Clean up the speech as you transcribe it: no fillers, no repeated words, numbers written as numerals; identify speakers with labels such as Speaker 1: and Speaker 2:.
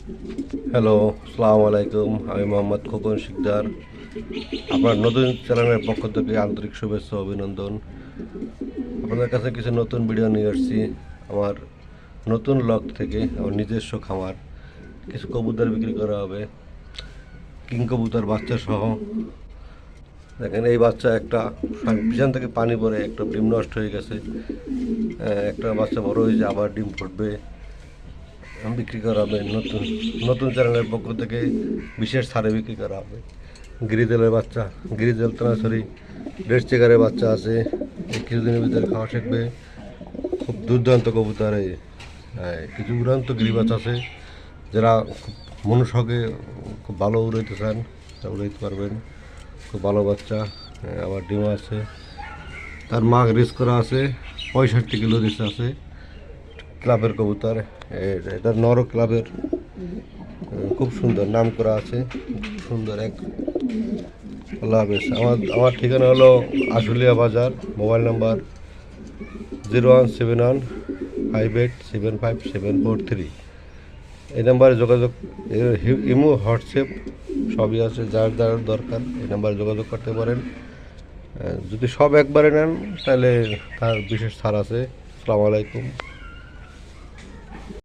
Speaker 1: Hello, আসসালামু আলাইকুম। আমি মোহাম্মদ খোকন শিকদার। আপনার নতুন চ্যানেলের পক্ষ থেকে আন্তরিক শুভেচ্ছা ও অভিনন্দন। আপনাদের কাছে কিছু নতুন ভিডিও নিয়ে আসছি। আমার নতুন লগ থেকে আমার নিজস্ব খামার কিছু কবুতর বিক্রি করা হবে, কিং কবুতর বাচ্চা সহ। দেখেন, এই বাচ্চা একটা পিছন থেকে পানি পড়ে একটা ডিম নষ্ট হয়ে গেছে। একটা বাচ্চা বড় হয়েছে, আবার ডিম ফুটবে, বিক্রি করা হবে। নতুন নতুন চ্যানেলের পক্ষ থেকে বিশেষ ছাড়ে বিক্রি করা হবে। গ্রিজেলের বাচ্চা, গ্রিজেল তো না, সরি, রেড চেকারের বাচ্চা আছে। এই কিছুদিনের ভিতরে খাওয়া শিখবে। খুব দুর্দান্ত কবুতর। কিছু উড়ান্ত গিরিবাজ আছে, যারা খুব মনুষ্যকে খুব ভালো উড়াইতে চান, তা উড়াইতে পারবেন। খুব ভালো বাচ্চা। আবার ডিম আছে। তার মা রেস করা আছে, 65 কিলো রেস আছে। ক্লাবের কবুতর, এটা নর ক্লাবের। খুব সুন্দর নাম করা আছে, খুব সুন্দর এক। আল্লাহ হাফেজ। আমার ঠিকানা হলো আশুলিয়া বাজার। মোবাইল নাম্বার 0171587574 এই নাম্বারে যোগাযোগ। ইমো, হোয়াটসঅ্যাপ সবই আছে, যার যার দরকার এই নাম্বারে যোগাযোগ করতে পারেন। যদি সব একবারে নেন তাহলে তার বিশেষ ছাড় আছে। আসসালামু আলাইকুম।